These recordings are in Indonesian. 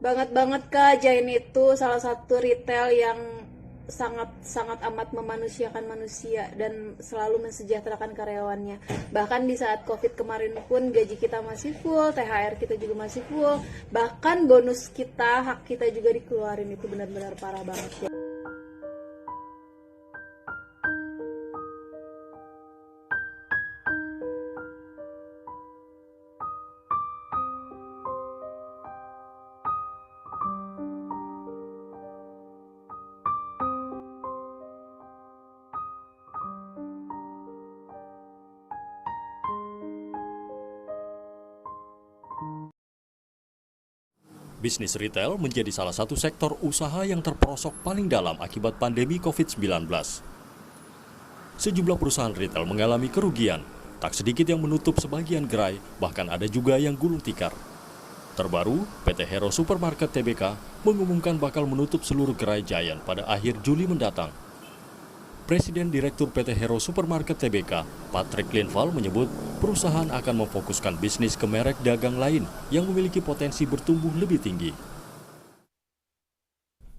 Banget banget Kak, Jain itu salah satu retail yang sangat sangat amat memanusiakan manusia dan selalu mensejahterakan karyawannya. Bahkan di saat Covid kemarin pun gaji kita masih full, THR kita juga masih full, bahkan bonus kita, hak kita juga dikeluarin. Itu benar-benar parah banget ya. Bisnis retail menjadi salah satu sektor usaha yang terperosok paling dalam akibat pandemi COVID-19. Sejumlah perusahaan retail mengalami kerugian, tak sedikit yang menutup sebagian gerai, bahkan ada juga yang gulung tikar. Terbaru, PT Hero Supermarket Tbk mengumumkan bakal menutup seluruh gerai Giant pada akhir Juli mendatang. Presiden Direktur PT Hero Supermarket Tbk, Patrick Linval menyebut perusahaan akan memfokuskan bisnis ke merek dagang lain yang memiliki potensi bertumbuh lebih tinggi.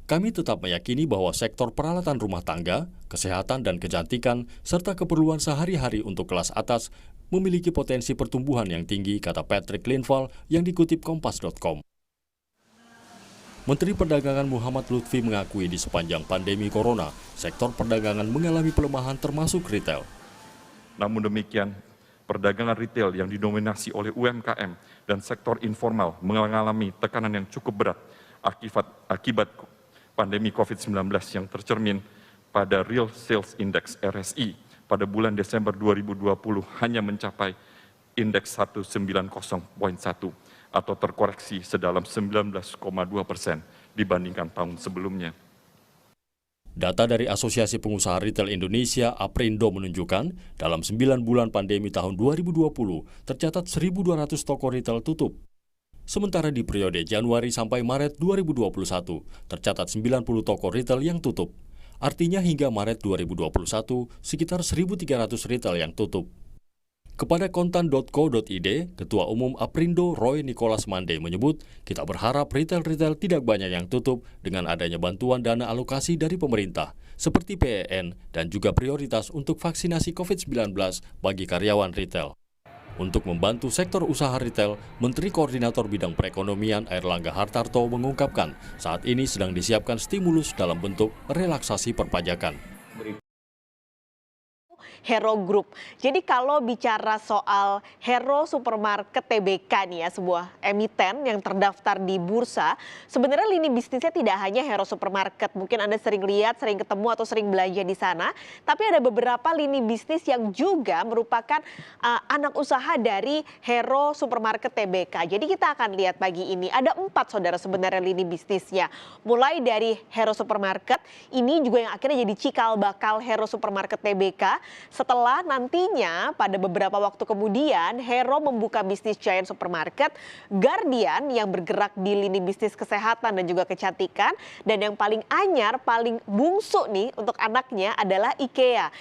Kami tetap meyakini bahwa sektor peralatan rumah tangga, kesehatan dan kecantikan, serta keperluan sehari-hari untuk kelas atas memiliki potensi pertumbuhan yang tinggi, kata Patrick Linval yang dikutip Kompas.com. Menteri Perdagangan Muhammad Lutfi mengakui di sepanjang pandemi corona, sektor perdagangan mengalami pelemahan termasuk retail. Namun demikian, perdagangan retail yang didominasi oleh UMKM dan sektor informal mengalami tekanan yang cukup berat akibat pandemi COVID-19 yang tercermin pada Real Sales Index RSI pada bulan Desember 2020 hanya mencapai indeks 190.1 atau terkoreksi sedalam 19,2% dibandingkan tahun sebelumnya. Data dari Asosiasi Pengusaha Retail Indonesia, APRindo, menunjukkan dalam 9 bulan pandemi tahun 2020 tercatat 1.200 toko retail tutup. Sementara di periode Januari sampai Maret 2021 tercatat 90 toko retail yang tutup. Artinya hingga Maret 2021 sekitar 1.300 retail yang tutup. Kepada kontan.co.id, Ketua Umum APRindo Roy Nicholas Mande menyebut, kita berharap retail-retail tidak banyak yang tutup dengan adanya bantuan dana alokasi dari pemerintah, seperti PEN dan juga prioritas untuk vaksinasi COVID-19 bagi karyawan retail. Untuk membantu sektor usaha retail, Menteri Koordinator Bidang Perekonomian Airlangga Hartarto mengungkapkan saat ini sedang disiapkan stimulus dalam bentuk relaksasi perpajakan. Hero Group. Jadi kalau bicara soal Hero Supermarket Tbk nih ya, sebuah emiten yang terdaftar di bursa, sebenarnya lini bisnisnya tidak hanya Hero Supermarket. Mungkin Anda sering lihat, sering ketemu atau sering belanja di sana, tapi ada beberapa lini bisnis yang juga merupakan anak usaha dari Hero Supermarket Tbk. Jadi kita akan lihat pagi ini ada 4 saudara sebenarnya lini bisnisnya. Mulai dari Hero Supermarket, ini juga yang akhirnya jadi cikal bakal Hero Supermarket Tbk. Setelah nantinya pada beberapa waktu kemudian Hero membuka bisnis Giant Supermarket, Guardian yang bergerak di lini bisnis kesehatan dan juga kecantikan, dan yang paling anyar, paling bungsu nih untuk anaknya adalah IKEA.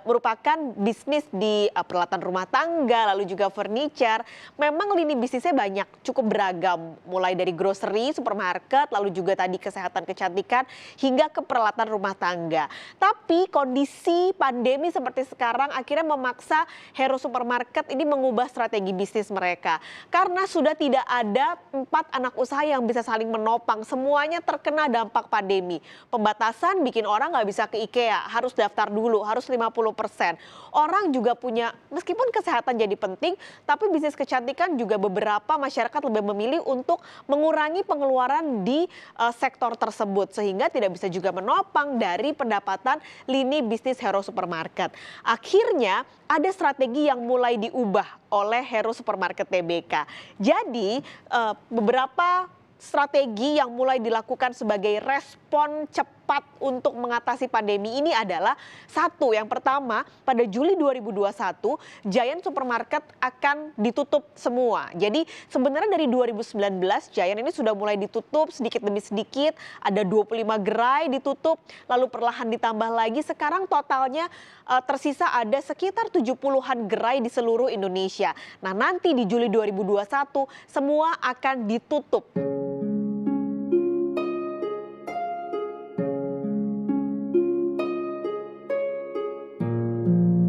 Merupakan bisnis di peralatan rumah tangga, lalu juga furniture. Memang lini bisnisnya banyak, cukup beragam, mulai dari grocery, supermarket, lalu juga tadi kesehatan kecantikan, hingga ke peralatan rumah tangga. Tapi kondisi pandemi seperti sekarang akhirnya memaksa Hero Supermarket ini mengubah strategi bisnis mereka. Karena sudah tidak ada 4 anak usaha yang bisa saling menopang. Semuanya terkena dampak pandemi. Pembatasan bikin orang nggak bisa ke IKEA, harus daftar dulu, harus 50%. Orang juga punya, meskipun kesehatan jadi penting, tapi bisnis kecantikan juga beberapa masyarakat lebih memilih untuk mengurangi pengeluaran di sektor tersebut. Sehingga tidak bisa juga menopang dari pendapatan lini bisnis Hero Supermarket. Akhirnya ada strategi yang mulai diubah oleh Hero Supermarket Tbk. Jadi beberapa strategi yang mulai dilakukan sebagai respon cepat untuk mengatasi pandemi ini adalah satu, yang pertama pada Juli 2021 Giant Supermarket akan ditutup semua. Jadi sebenarnya dari 2019 Giant ini sudah mulai ditutup sedikit demi sedikit, ada 25 gerai ditutup, lalu perlahan ditambah lagi, sekarang totalnya tersisa ada sekitar 70-an gerai di seluruh Indonesia. Nah nanti di Juli 2021 semua akan ditutup.